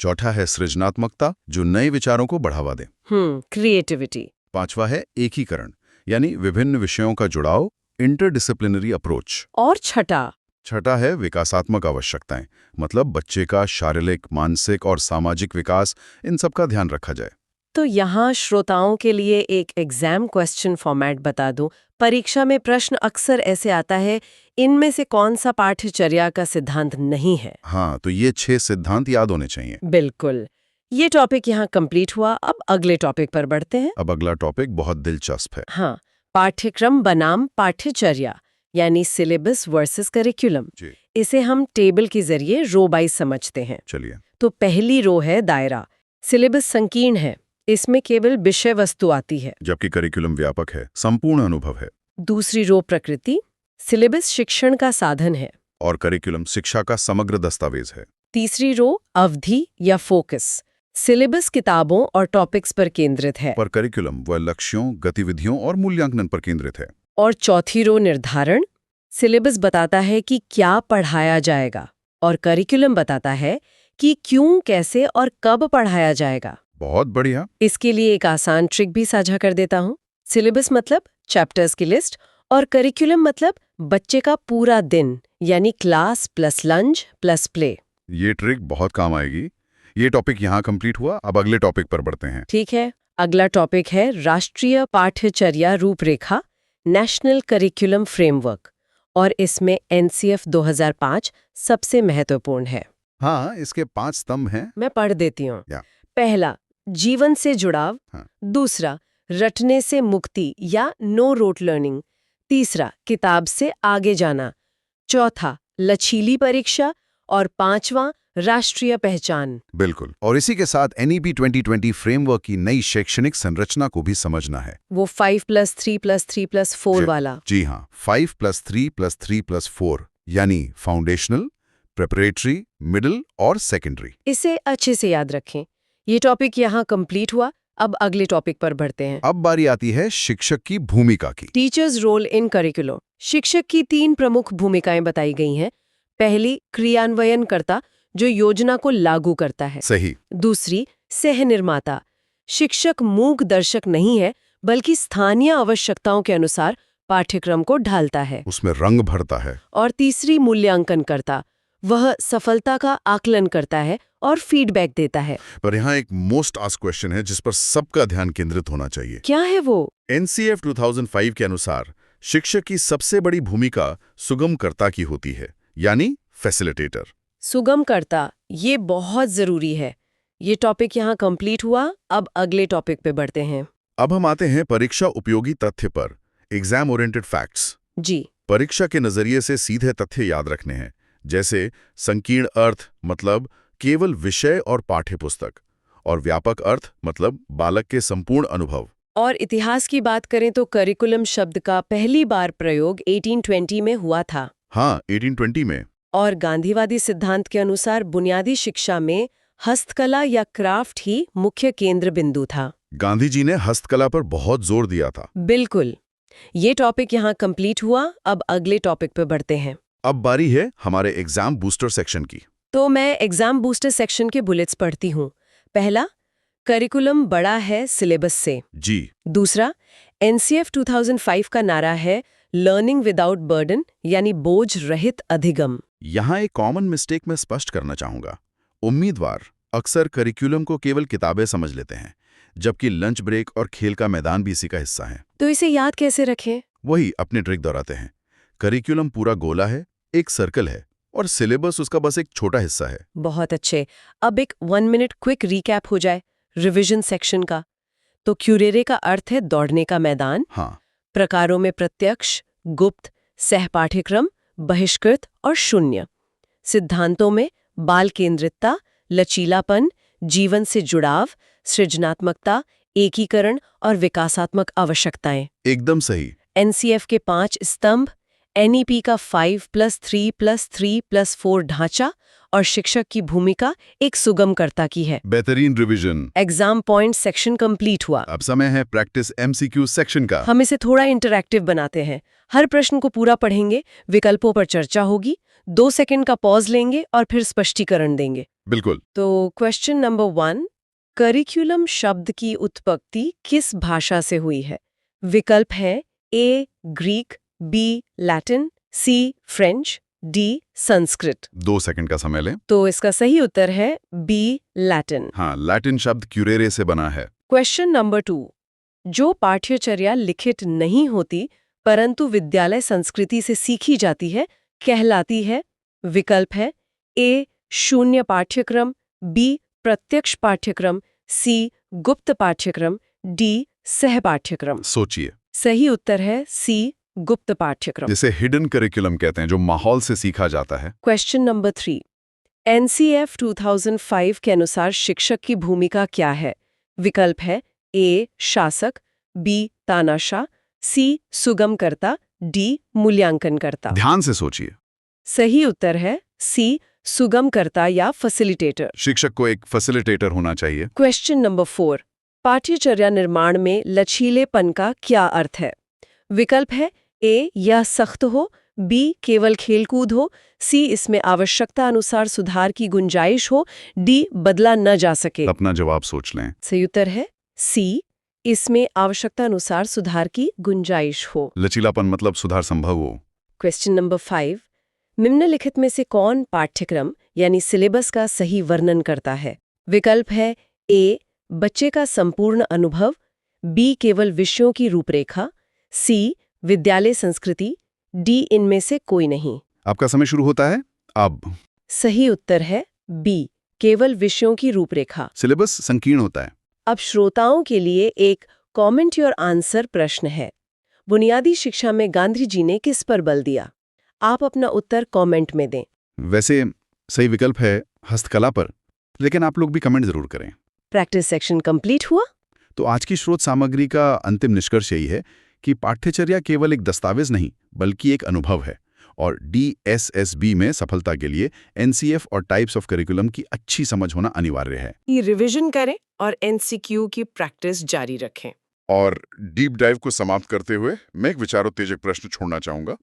चौथा है सृजनात्मकता, जो नए विचारों को बढ़ावा दे। क्रिएटिविटी। पांचवा है एकीकरण, यानी विभिन्न विषयों का जुड़ाव, इंटरडिसिप्लिनरी अप्रोच। और छठा है विकासात्मक आवश्यकताएं, मतलब बच्चे का शारीरिक, मानसिक और सामाजिक विकास, इन सब का ध्यान रखा जाए। तो यहाँ श्रोताओं के लिए एक एग्जाम क्वेश्चन फॉर्मेट बता दूं। परीक्षा में प्रश्न अक्सर ऐसे आता है, इनमें से कौन सा पाठ्यचर्या का सिद्धांत नहीं है। हाँ, तो ये 6 सिद्धांत याद होने चाहिए। बिल्कुल। ये टॉपिक यहाँ कंप्लीट हुआ। अब अगले टॉपिक पर बढ़ते हैं। अब अगला टॉपिक बहुत दिलचस्प है। हाँ, पाठ्यक्रम बनाम पाठ्यचर्या, यानी सिलेबस वर्सेस करिकुलम। इसे हम टेबल के जरिए रो बाई समझते हैं। चलिए। तो पहली रो है दायरा। सिलेबस संकीर्ण है, इसमें केवल विषय वस्तु आती है, जबकि करिकुलम व्यापक है, संपूर्ण अनुभव है। दूसरी रो प्रकृति। सिलेबस शिक्षण का साधन है, और करिकुलम शिक्षा का समग्र दस्तावेज है। तीसरी रो अवधि या फोकस। सिलेबस किताबों और टॉपिक्स पर केंद्रित है, पर करिकुलम वह लक्ष्यों, गतिविधियों और मूल्यांकन पर केंद्रित है। और चौथी रो निर्धारण। सिलेबस बताता है कि क्या पढ़ाया जाएगा, और करिकुलम बताता है कि क्यों, कैसे और कब पढ़ाया जाएगा। बहुत बढ़िया। इसके लिए एक आसान ट्रिक भी साझा कर देता हूँ। सिलेबस मतलब चैप्टर्स की लिस्ट, और करिकुलम मतलब बच्चे का पूरा दिन, यानी class plus lunch plus play. ये ट्रिक बहुत काम आएगी। ये टॉपिक यहाँ कंप्लीट हुआ। अब अगले टॉपिक पर बढ़ते हैं। ठीक है। अगला टॉपिक है राष्ट्रीय पाठ्यचर्या रूपरेखा, नेशनल करिकुलम फ्रेमवर्क, और इसमें NCF 2005 सबसे महत्वपूर्ण है। हाँ, इसके 5 स्तंभ हैं। मैं पढ़ देती हूँ। या। पहला, जीवन से जुड़ाव। हाँ। दूसरा, रटने से मुक्ति या नो रोट लर्निंग। तीसरा, किताब से आगे जाना। चौथा, लचीली परीक्षा। और पांचवा, राष्ट्रीय पहचान। बिल्कुल। और इसी के साथ NEP 2020 फ्रेमवर्क की नई शैक्षणिक संरचना को भी समझना है। वो 5+3+3+4 वाला। जी हाँ, 5+3+3+4, यानी फाउंडेशनल, प्रिपरेटरी, मिडिल और सेकेंडरी। इसे अच्छे से याद रखें। ये टॉपिक यहाँ कंप्लीट हुआ। अब अगले टॉपिक पर बढ़ते हैं। अब बारी आती है शिक्षक की भूमिका की। Teacher's role in curriculum. शिक्षक की 3 प्रमुख भूमिकाएं बताई गई हैं। पहली, क्रियान्वयनकर्ता, जो योजना को लागू करता है। सही। दूसरी, सह निर्माता। शिक्षक मूक दर्शक नहीं है, बल्कि स्थानीय आवश्यकताओं के अनुसार पाठ्यक्रम को ढालता है, उसमें रंग भरता है। और तीसरी, मूल्यांकनकर्ता, वह सफलता का आकलन करता है और फीडबैक देता है। पर यहाँ एक मोस्ट आस्क्ड क्वेश्चन है जिस पर सबका ध्यान केंद्रित होना चाहिए। क्या है वो? NCF 2005 के अनुसार शिक्षक की सबसे बड़ी भूमिका सुगमकर्ता की होती है, यानी फैसिलिटेटर। सुगमकर्ता, ये बहुत जरूरी है। ये टॉपिक यहाँ कंप्लीट हुआ। अब अगले टॉपिक पे बढ़ते हैं। अब हम आते हैं परीक्षा उपयोगी तथ्य पर, एग्जाम ओरिएंटेड फैक्ट्स। जी। परीक्षा के नजरिए से सीधे तथ्य याद रखने हैं, जैसे संकीर्ण अर्थ मतलब केवल विषय और पाठ्यपुस्तक, और व्यापक अर्थ मतलब बालक के संपूर्ण अनुभव। और इतिहास की बात करें तो करिकुलम शब्द का पहली बार प्रयोग 1820 में हुआ था। हाँ, 1820 में। और गांधीवादी सिद्धांत के अनुसार बुनियादी शिक्षा में हस्तकला या क्राफ्ट ही मुख्य केंद्र बिंदु था। गांधी जी ने हस्तकला पर बहुत जोर दिया था। बिल्कुल। ये टॉपिक यहाँ कंप्लीट हुआ। अब अगले टॉपिक पे बढ़ते हैं। अब बारी है हमारे एग्जाम बूस्टर सेक्शन की। तो मैं एग्जाम बूस्टर सेक्शन के बुलेट्स पढ़ती हूँ। पहला, करिकुलम बड़ा है सिलेबस से। जी। दूसरा, NCF 2005 का नारा है लर्निंग विदाउट बर्डन, यानी बोझ रहित अधिगम। यहाँ एक कॉमन मिस्टेक मैं स्पष्ट करना चाहूंगा। उम्मीदवार अक्सर करिकुलम को केवल किताबें समझ लेते हैं, जबकि लंच ब्रेक और खेल का मैदान भी इसी का हिस्सा है। तो इसे याद कैसे रखें? वही अपनी ट्रिक दोहराते हैं। करिकुलम पूरा गोला है, एक सर्कल है, और सिलेबस उसका बस एक छोटा हिस्सा है। बहुत अच्छे। अब एक 1 मिनट क्विक रिकैप हो जाए रिवीजन सेक्शन का। तो क्यूरेरे का अर्थ है दौड़ने का मैदान। हाँ, प्रकारों में प्रत्यक्ष, गुप्त, सहपाठ्यक्रम, बहिष्कृत और शून्य। सिद्धांतों में बाल केंद्रितता, लचीलापन, जीवन से जुड़ाव, सृजनात्मकता, एकीकरण और विकासात्मक आवश्यकताएं। एकदम सही। एनसीएफ के 5 स्तंभ, एनईपी का 5+3+3+4 ढांचा और शिक्षक की भूमिका एक सुगमकर्ता की है। बेहतरीन revision. Exam point section complete हुआ। अब समय है प्रैक्टिस एमसीक्यू सेक्शन का। हम इसे थोड़ा इंटरैक्टिव बनाते हैं। हर प्रश्न को पूरा पढ़ेंगे, विकल्पों पर चर्चा होगी, 2 सेकंड का पॉज लेंगे और फिर स्पष्टीकरण देंगे। बिल्कुल। तो क्वेश्चन नंबर 1, करिकुलम शब्द की उत्पत्ति किस भाषा से हुई है? विकल्प है ए ग्रीक, बी लैटिन, सी फ्रेंच, डी संस्कृत। 2 सेकंड का समय लें। तो इसका सही उत्तर है बी लैटिन। हाँ, लैटिन शब्द क्यूरेरे से बना है। क्वेश्चन नंबर 2, जो पाठ्यचर्या लिखित नहीं होती परंतु विद्यालय संस्कृति से सीखी जाती है कहलाती है? विकल्प है ए शून्य पाठ्यक्रम, बी प्रत्यक्ष पाठ्यक्रम, सी गुप्त पाठ्यक्रम, डी सहपाठ्यक्रम। सोचिए। सही उत्तर है सी गुप्त पाठ्यक्रम। जिसे हिडन करिकुलम कहते हैं, जो माहौल से सीखा जाता है। क्वेश्चन नंबर 3, एनसीएफ 2005 के अनुसार शिक्षक की भूमिका क्या है? विकल्प है ए शासक, बी तानाशाह, सी सुगमकर्ता, डी मूल्यांकनकर्ता। ध्यान से सोचिए। सही उत्तर है सी सुगमकर्ता या फैसिलिटेटर। शिक्षक को एक फैसिलिटेटर होना चाहिए। क्वेश्चन नंबर 4, पाठ्यचर्या निर्माण में लचीलेपन का क्या अर्थ है? विकल्प है ए यह सख्त हो, बी केवल खेलकूद हो, सी इसमें आवश्यकता अनुसार सुधार की गुंजाइश हो, डी बदला न जा सके। अपना जवाब सोच लें। सही उत्तर है सी इसमें आवश्यकता अनुसार सुधार की गुंजाइश हो। लचीलापन मतलब सुधार संभव हो। क्वेश्चन नंबर 5, निम्नलिखित में से कौन पाठ्यक्रम यानी सिलेबस का सही वर्णन करता है? विकल्प है ए बच्चे का संपूर्ण अनुभव, बी केवल विषयों की रूपरेखा, सी विद्यालय संस्कृति, डी इनमें से कोई नहीं। आपका समय शुरू होता है अब। सही उत्तर है बी केवल विषयों की रूपरेखा। सिलेबस संकीर्ण होता है। अब श्रोताओं के लिए एक कमेंट योर आंसर प्रश्न है। बुनियादी शिक्षा में गांधी जी ने किस पर बल दिया? आप अपना उत्तर कमेंट में दें। वैसे सही विकल्प है हस्तकला पर, लेकिन आप लोग भी कमेंट जरूर करें। प्रैक्टिस सेक्शन कंप्लीट हुआ। तो आज की स्रोत सामग्री का अंतिम निष्कर्ष यही है कि पाठ्यचर्या केवल एक दस्तावेज नहीं बल्कि एक अनुभव है, और DSSB में सफलता के लिए एनसीएफ और टाइप्स ऑफ करिकुलम की अच्छी समझ होना अनिवार्य है। ये रिवीजन करें और एमसीक्यू की प्रैक्टिस जारी रखें। और डीप डाइव को समाप्त करते हुए मैं एक विचारोत्तेजक प्रश्न छोड़ना चाहूंगा।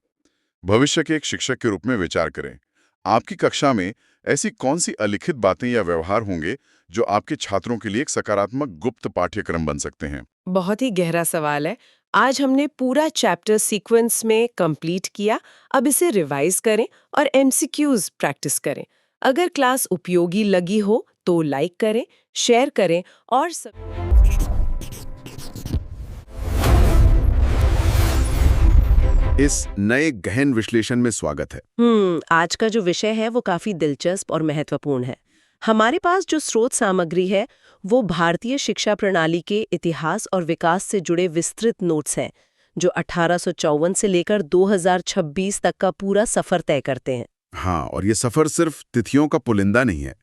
भविष्य के एक शिक्षक के रूप में विचार करें, आपकी कक्षा में ऐसी कौन सी अलिखित बातें या व्यवहार होंगे जो आपके छात्रों के लिए एक सकारात्मक गुप्त पाठ्यक्रम बन सकते हैं? बहुत ही गहरा सवाल है। आज हमने पूरा चैप्टर सीक्वेंस में कंप्लीट किया। अब इसे रिवाइज करें और एमसीक्यूज प्रैक्टिस करें। अगर क्लास उपयोगी लगी हो तो लाइक करें, शेयर करें और इस नए गहन विश्लेषण में स्वागत है। आज का जो विषय है वो काफी दिलचस्प और महत्वपूर्ण है। हमारे पास जो स्रोत सामग्री है वो भारतीय शिक्षा प्रणाली के इतिहास और विकास से जुड़े विस्तृत नोट्स हैं, जो 1854 से लेकर 2026 तक का पूरा सफर तय करते हैं। हाँ, और ये सफर सिर्फ तिथियों का पुलिंदा नहीं है,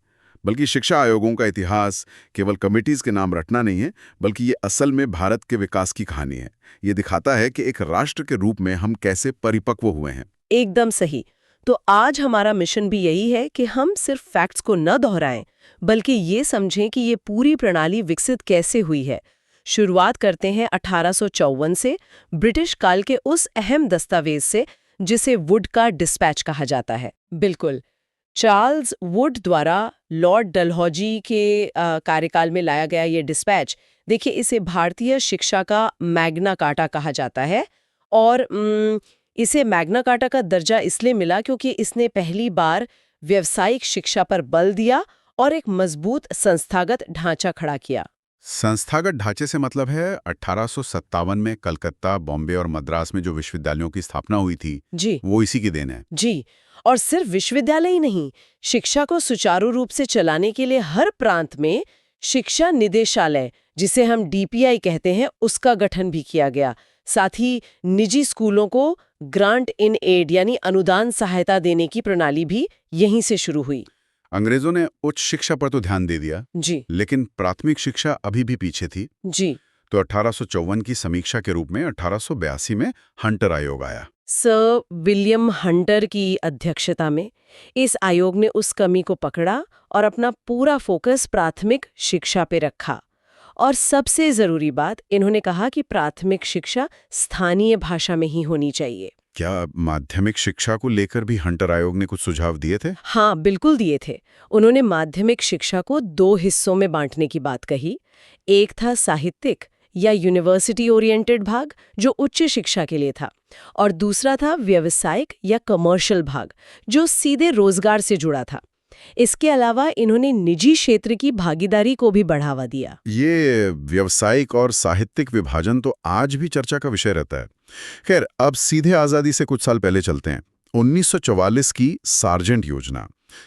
बल्कि शिक्षा आयोगों का इतिहास केवल कमिटीज के नाम रटना नहीं है, बल्कि ये असल में भारत के विकास की कहानी है। ये दिखाता है कि एक राष्ट्र के रूप में हम कैसे परिपक्व हुए हैं। एकदम सही। तो आज हमारा मिशन भी यही है कि हम सिर्फ फैक्ट्स को न दोहराएं, बल्कि ये समझें कि ये पूरी प्रणाली विकसित कैसे हुई है। शुरुआत करते हैं 1854 से, ब्रिटिश काल के उस अहम दस्तावेज से जिसे वुड का डिस्पैच कहा जाता है। बिल्कुल, चार्ल्स वुड द्वारा लॉर्ड डलहौजी के कार्यकाल में लाया गया ये डिस्पैच। देखिए, इसे भारतीय शिक्षा का मैग्ना कार्टा कहा जाता है, और इसे मैग्ना कार्टा का दर्जा इसलिए मिला क्योंकि इसने पहली बार व्यावसायिक शिक्षा पर बल दिया और एक मजबूत संस्थागत ढांचा खड़ा किया। संस्थागत ढांचे से मतलब है 1857 में कलकत्ता, बॉम्बे और मद्रास में जो विश्वविद्यालयों की स्थापना हुई थी, जी वो इसी की देन है। जी। और सिर्फ विश्वविद्यालय ही नहीं, शिक्षा को सुचारू रूप से चलाने के लिए हर प्रांत में शिक्षा निदेशालय, जिसे हम डीपीआई कहते हैं, उसका गठन भी किया गया। साथ ही निजी स्कूलों को ग्रांट इन एड यानी अनुदान सहायता देने की प्रणाली भी यहीं से शुरू हुई। अंग्रेजों ने उच्च शिक्षा पर तो ध्यान दे दिया, जी लेकिन प्राथमिक शिक्षा अभी भी पीछे थी। जी। तो 1854 की समीक्षा के रूप में 1882 में हंटर आयोग आया। सर विलियम हंटर की अध्यक्षता में इस आयोग ने उस कमी को पकड़ा और अपना पूरा फोकस प्राथमिक शिक्षा पे रखा। और सबसे जरूरी बात, इन्होंने कहा कि प्राथमिक शिक्षा स्थानीय भाषा में ही होनी चाहिए। क्या माध्यमिक शिक्षा को लेकर भी हंटर आयोग ने कुछ सुझाव दिए थे? हाँ, बिल्कुल दिए थे। उन्होंने माध्यमिक शिक्षा को 2 हिस्सों में बांटने की बात कही। एक था साहित्यिक या यूनिवर्सिटी ओरिएंटेड भाग, जो उच्च शिक्षा के लिए था, और दूसरा था व्यावसायिक या कमर्शियल भाग, जो सीधे रोजगार से जुड़ा था। इसके अलावा इन्होंने निजी क्षेत्र की भागीदारी को भी बढ़ावा दिया। ये व्यावसायिक और साहित्यिक विभाजन तो आज भी चर्चा का विषय रहता है। खैर, अब सीधे आजादी से कुछ साल पहले चलते हैं। 1944 की सार्जेंट योजना,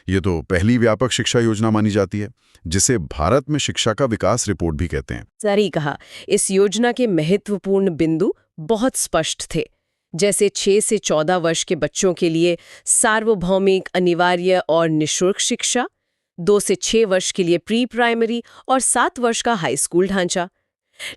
ये तो पहली व्यापक शिक्षा योजना मानी जाती है, जिसे भारत में शिक्षा का विकास रिपोर्ट भी कहते हैं। सही कहा। इस योजना के महत्वपूर्ण बिंदु बहुत स्पष्ट थे, जैसे 6 से 14 वर्ष के बच्चों के लिए सार्वभौमिक, अनिवार्य और निःशुल्क शिक्षा, 2 से 6 वर्ष के लिए प्री प्राइमरी और 7 वर्ष का हाई स्कूल ढांचा।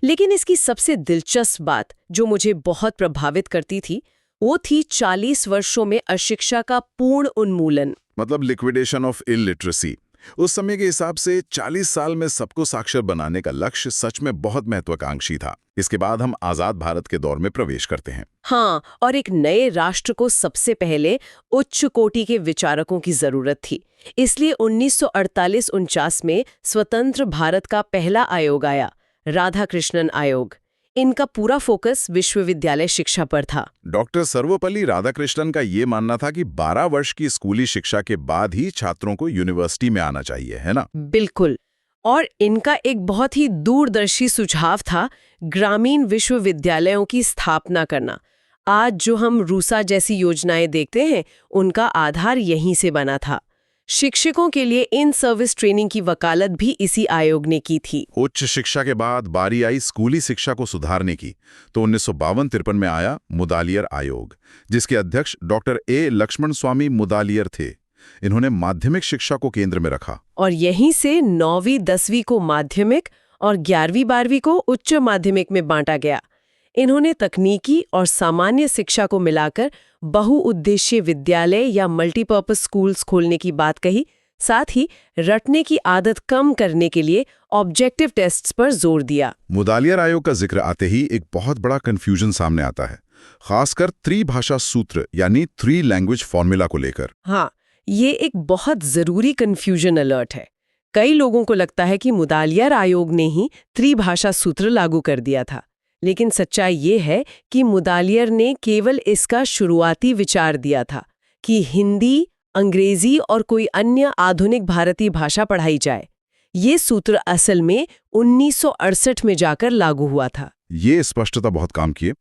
लेकिन इसकी सबसे दिलचस्प बात, जो मुझे बहुत प्रभावित करती थी, वो थी 40 वर्षों में अशिक्षा का पूर्ण उन्मूलन। मतलब लिक्विडेशन ऑफ इलिटरेसी। उस समय के हिसाब से 40 साल में सबको साक्षर बनाने का लक्ष्य सच में बहुत महत्वाकांक्षी था। इसके बाद हम आजाद भारत के दौर में प्रवेश करते हैं। हाँ, और एक नए राष्ट्र को सबसे पहले उच्च कोटि के विचारकों की जरूरत थी। इसलिए 1948-49 में स्वतंत्र भारत का पहला आयोग आया, राधाकृष्णन आयोग। इनका पूरा फोकस विश्वविद्यालय शिक्षा पर था। डॉक्टर सर्वपल्ली राधाकृष्णन का ये मानना था कि 12 वर्ष की स्कूली शिक्षा के बाद ही छात्रों को यूनिवर्सिटी में आना चाहिए, है ना? बिल्कुल। और इनका एक बहुत ही दूरदर्शी सुझाव था ग्रामीण विश्वविद्यालयों की स्थापना करना। आज जो हम रूसा जैसी योजनाएं देखते हैं, उनका आधार यहीं से बना था। शिक्षकों के लिए इन सर्विस ट्रेनिंग की वकालत भी इसी आयोग ने की थी। उच्च शिक्षा के बाद बारी आई स्कूली शिक्षा को सुधारने की, तो 1952-53 में आया मुदालियर आयोग, जिसके अध्यक्ष डॉक्टर ए लक्ष्मण स्वामी मुदालियर थे। इन्होंने माध्यमिक शिक्षा को केंद्र में रखा और यहीं से 9वीं 10वीं को माध्यमिक और 11वीं 12वीं को उच्च माध्यमिक में बांटा गया। इन्होंने तकनीकी और सामान्य शिक्षा को मिलाकर बहुउद्देशीय विद्यालय या मल्टीपर्पज स्कूल्स खोलने की बात कही। साथ ही रटने की आदत कम करने के लिए ऑब्जेक्टिव टेस्ट्स पर जोर दिया। मुदालियर आयोग का जिक्र आते ही एक बहुत बड़ा कंफ्यूजन सामने आता है, खासकर त्रिभाषा सूत्र यानी 3 लैंग्वेज फॉर्मूला को लेकर। हाँ, ये एक बहुत जरूरी कंफ्यूजन अलर्ट है। कई लोगों को लगता है कि मुदालियर आयोग ने ही त्रिभाषा सूत्र लागू कर दिया था, लेकिन सच्चाई ये है कि मुदालियर ने केवल इसका शुरुआती विचार दिया था कि हिंदी, अंग्रेजी और कोई अन्य आधुनिक भारतीय भाषा पढ़ाई जाए। ये सूत्र असल में 1968 में जाकर लागू हुआ था। ये स्पष्टता बहुत काम किए।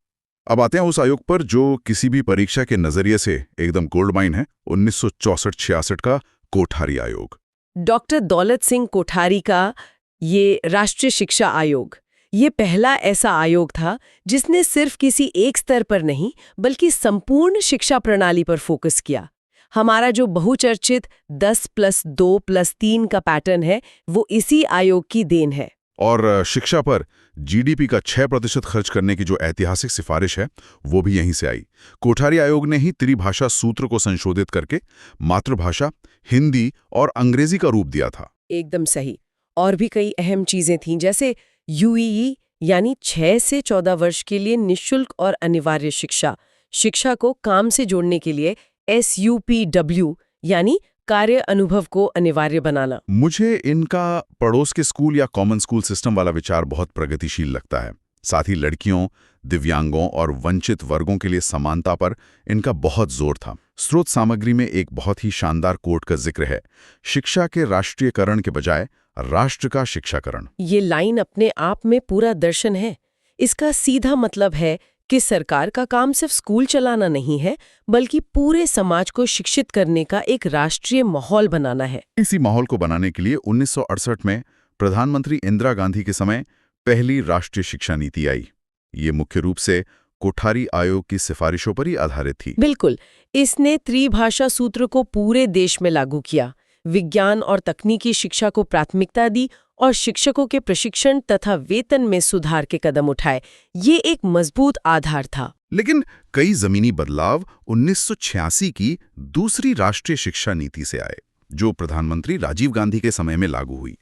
अब आते हैं उस आयोग पर जो किसी भी परीक्षा के नजरिए से एकदम गोल्ड माइन है, 1964-66 का कोठारी आयोग। डॉक्टर दौलत सिंह कोठारी का ये राष्ट्रीय शिक्षा आयोग, ये पहला ऐसा आयोग था जिसने सिर्फ किसी एक स्तर पर नहीं बल्कि संपूर्ण शिक्षा प्रणाली पर फोकस किया। हमारा जो बहुचर्चित 10+2+3 का पैटर्न है, वो इसी आयोग की देन है। और शिक्षा पर जीडीपी का 6% खर्च करने की जो ऐतिहासिक सिफारिश है, वो भी यहीं से आई। कोठारी आयोग ने ही त्रिभाषा सूत्र को संशोधित करके मातृभाषा, हिंदी और अंग्रेजी का रूप दिया था। एकदम सही। और भी कई अहम चीजें थीं, जैसे यूईई यानी 6 से 14 वर्ष के लिए निःशुल्क और अनिवार्य शिक्षा। शिक्षा को काम से जोड़ने के लिए SUPW यानी कार्य अनुभव को अनिवार्य बनाना। मुझे इनका पड़ोस के स्कूल या कॉमन स्कूल सिस्टम वाला विचार बहुत प्रगतिशील लगता है। साथ ही लड़कियों, दिव्यांगों और वंचित वर्गों के लिए समानता पर इनका बहुत जोर था। स्रोत सामग्री में एक बहुत ही शानदार कोट का जिक्र है, शिक्षा के राष्ट्रीयकरण के बजाय राष्ट्र का शिक्षाकरण। ये लाइन अपने आप में पूरा दर्शन है। इसका सीधा मतलब है कि सरकार का काम सिर्फ स्कूल चलाना नहीं है, बल्कि पूरे समाज को शिक्षित करने का एक राष्ट्रीय माहौल बनाना है। इसी माहौल को बनाने के लिए 1968 में प्रधानमंत्री इंदिरा गांधी के समय पहली राष्ट्रीय शिक्षा नीति आई। ये मुख्य रूप से कोठारी आयोग की सिफारिशों पर ही आधारित थी। बिल्कुल, इसने त्रिभाषा सूत्र को पूरे देश में लागू किया, विज्ञान और तकनीकी शिक्षा को प्राथमिकता दी और शिक्षकों के प्रशिक्षण तथा वेतन में सुधार के कदम उठाए। ये एक मजबूत आधार था। लेकिन कई जमीनी बदलाव 1986 की दूसरी राष्ट्रीय शिक्षा नीति से आए, जो प्रधानमंत्री राजीव गांधी के समय में लागू हुई।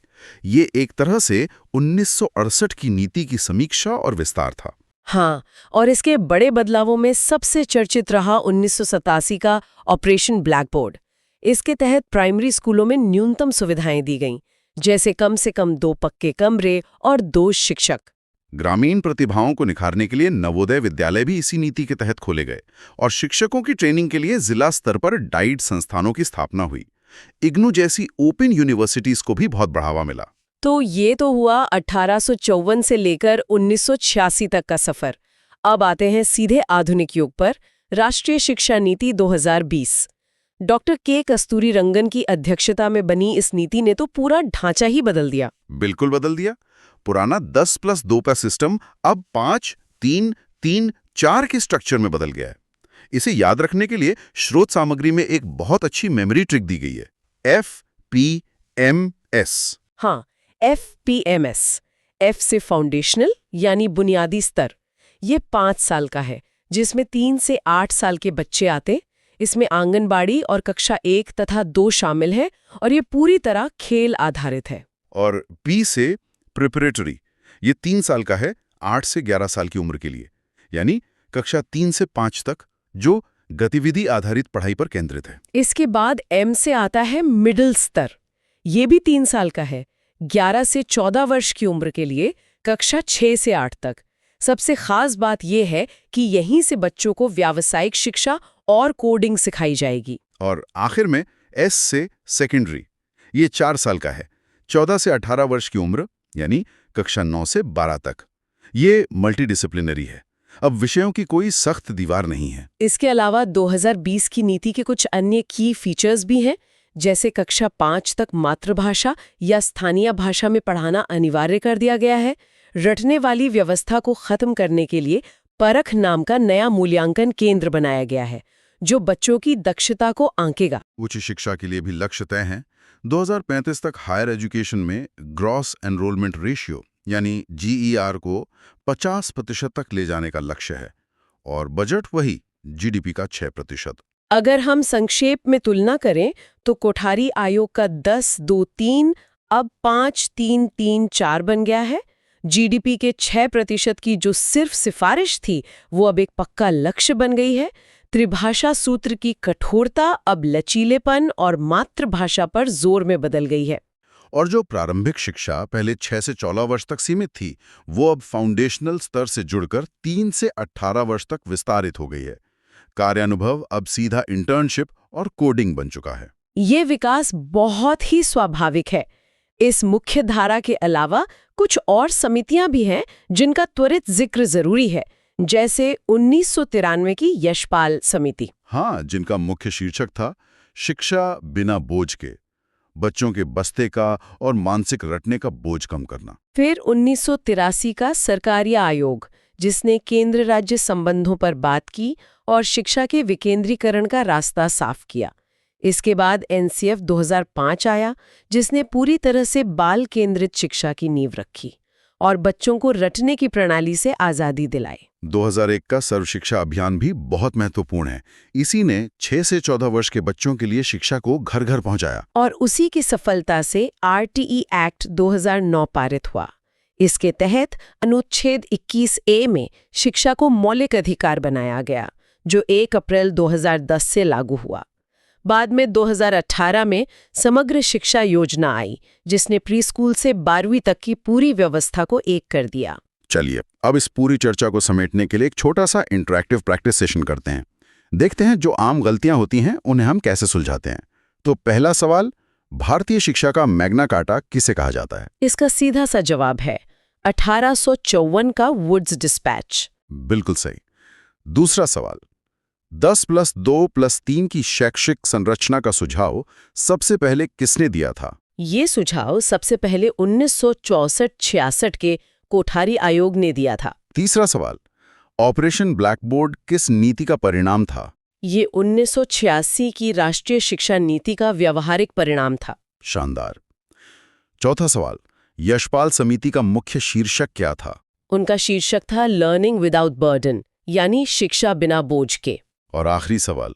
ये एक तरह से 1968 की नीति की समीक्षा और विस्तार था। हाँ, और इसके बड़े बदलावों में सबसे चर्चित रहा 1987 का ऑपरेशन ब्लैकबोर्ड। इसके तहत प्राइमरी स्कूलों में न्यूनतम सुविधाएं दी गईं, जैसे कम से कम 2 पक्के कमरे और 2 शिक्षक। ग्रामीण प्रतिभाओं को निखारने के लिए नवोदय विद्यालय भी इसी नीति के तहत खोले गए और शिक्षकों की ट्रेनिंग के लिए जिला स्तर पर डाइट संस्थानों की स्थापना हुई। इग्नू जैसी ओपन यूनिवर्सिटीज को भी बहुत बढ़ावा मिला। तो ये तो हुआ 1854 से लेकर 1986 तक का सफर। अब आते हैं सीधे आधुनिक युग पर, राष्ट्रीय शिक्षा नीति 2020। डॉक्टर के कस्तूरी रंगन की अध्यक्षता में बनी इस नीति ने तो पूरा ढांचा ही बदल दिया। बिल्कुल बदल दिया। पुराना 10+2 का सिस्टम अब 5-3-3-4 के स्ट्रक्चर में बदल गया है। इसे याद रखने के लिए स्रोत सामग्री में एक बहुत अच्छी मेमोरी ट्रिक दी गई है, FPMS। हाँ, FPMS। F से फाउंडेशनल यानी बुनियादी स्तर। ये 5 साल का है, जिसमें 3 से 8 साल के बच्चे आते। इसमें आंगनबाड़ी और कक्षा 1 तथा 2 शामिल है और ये पूरी तरह खेल आधारित है। और P से प्रिपरेटरी, ये 3 साल का है, 8 से 11 साल की उम्र के लिए, यानी कक्षा 3 से 5 तक, जो गतिविधि आधारित पढ़ाई पर केंद्रित है। इसके बाद M से आता है मिडिल स्तर। ये भी 3 साल का है, 11 से 14 वर्ष की उम्र के लिए, कक्षा 6 से 8 तक। सबसे खास बात यह है कि यहीं से बच्चों को व्यावसायिक शिक्षा और कोडिंग सिखाई जाएगी। और आखिर में S से सेकेंडरी, ये 4 साल का है, 14 से 18 वर्ष की उम्र, यानी कक्षा 9 से 12 तक। ये मल्टीडिसिप्लिनरी है, अब विषयों की कोई सख्त दीवार नहीं है। इसके अलावा 2020 की नीति के कुछ अन्य की फीचर्स भी हैं, जैसे कक्षा 5 तक मातृभाषा या स्थानीय भाषा में पढ़ाना अनिवार्य कर दिया गया है। रटने वाली व्यवस्था को खत्म करने के लिए परख नाम का नया मूल्यांकन केंद्र बनाया गया है, जो बच्चों की दक्षता को आंकेगा। उच्च शिक्षा के लिए भी लक्ष्य तय हैं। 2035 तक हायर एजुकेशन में ग्रॉस एनरोलमेंट रेशियो यानी GER को 50% तक ले जाने का लक्ष्य है और बजट वही GDP का 6%। अगर हम संक्षेप में तुलना करें तो कोठारी आयोग का 10-2-3 अब 5-3-3-4 बन गया है। GDP के 6% की जो सिर्फ सिफारिश थी, वो अब एक पक्का लक्ष्य बन गई है। त्रिभाषा सूत्र की कठोरता अब लचीलेपन और मातृभाषा पर जोर में बदल गई है। और जो प्रारंभिक शिक्षा पहले 6 से 14 वर्ष तक सीमित थी, वो अब फाउंडेशनल स्तर से जुड़कर 3 से 18 वर्ष तक विस्तारित हो गई है। कार्यानुभव अब सीधा इंटर्नशिप और कोडिंग बन चुका है। ये विकास बहुत ही स्वाभाविक है। इस मुख्य धारा के अलावा कुछ और समितियां भी हैं जिनका त्वरित जिक्र जरूरी है, जैसे 1993 की यशपाल समिति। हाँ, जिनका मुख्य शीर्षक था शिक्षा बिना बोझ के, बच्चों के बस्ते का और मानसिक रटने का बोझ कम करना। फिर 1983 का सरकारी आयोग, जिसने केंद्र राज्य संबंधों पर बात की और शिक्षा के विकेंद्रीकरण का रास्ता साफ किया। इसके बाद NCF 2005 आया, जिसने पूरी तरह से बाल केंद्रित शिक्षा की नींव रखी और बच्चों को रटने की प्रणाली से आज़ादी दिलाई। 2001 का सर्व शिक्षा अभियान भी बहुत महत्वपूर्ण है। इसी ने 6 से 14 वर्ष के बच्चों के लिए शिक्षा को घर घर पहुंचाया। और उसी की सफलता से RTE एक्ट 2009 पारित हुआ। इसके तहत अनुच्छेद 21A में शिक्षा को मौलिक अधिकार बनाया गया, जो 1 अप्रैल 2010 से लागू हुआ। बाद में 2018 में समग्र शिक्षा योजना आई, जिसने प्री स्कूल से 12वीं तक की पूरी व्यवस्था को एक कर दिया। चलिए, अब इस पूरी चर्चा को समेटने के लिए एक छोटा सा इंटरैक्टिव प्रैक्टिस सेशन करते हैं। देखते हैं जो आम गलतियां होती हैं उन्हें हम कैसे सुलझाते हैं। तो पहला सवाल, भारतीय शिक्षा का मैग्ना कार्टा किसे कहा जाता है? इसका सीधा सा जवाब है 1854 का वुड्स डिस्पैच। बिल्कुल सही। दूसरा सवाल, 10+2+3 की शैक्षिक संरचना का सुझाव सबसे पहले किसने दिया था? ये सुझाव सबसे पहले 1964-66 के कोठारी आयोग ने दिया था। तीसरा सवाल, ऑपरेशन ब्लैकबोर्ड किस नीति का परिणाम था? ये 1986 की राष्ट्रीय शिक्षा नीति का व्यावहारिक परिणाम था। शानदार। चौथा सवाल, यशपाल समिति का मुख्य शीर्षक क्या था? उनका शीर्षक था लर्निंग विदाउट बर्डन, यानी शिक्षा बिना बोझ के। और आखिरी सवाल,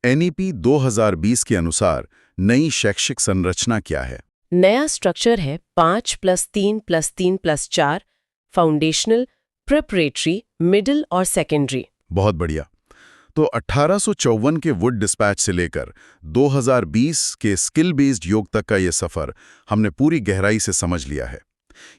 एनईपी 2020 के अनुसार नई शैक्षिक संरचना क्या है? नया स्ट्रक्चर है 5+3+3+4, फाउंडेशनल, प्रिपरेटरी, मिडिल और सेकेंडरी। बहुत बढ़िया। तो 1854 के वुड डिस्पैच से लेकर 2020 के स्किल बेस्ड योग तक का ये सफर हमने पूरी गहराई से समझ लिया है।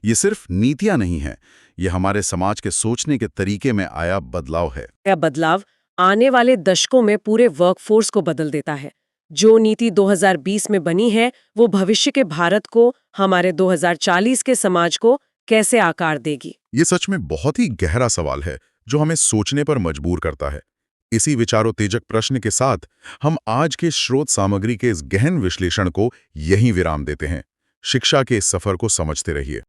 ये सिर्फ नीतियां नहीं है, ये हमारे समाज के सोचने के तरीके में आया बदलाव है। यह बदलाव आने वाले दशकों में पूरे वर्कफोर्स को बदल देता है। जो नीति 2020 में बनी है, वो भविष्य के भारत को, हमारे 2040 के समाज को कैसे आकार देगी? ये सच में बहुत ही गहरा सवाल है जो हमें सोचने पर मजबूर करता है। इसी विचारोत्तेजक प्रश्न के साथ हम आज के स्रोत सामग्री के इस गहन विश्लेषण को यहीं विराम देते हैं। शिक्षा के इस सफर को समझते रहिए।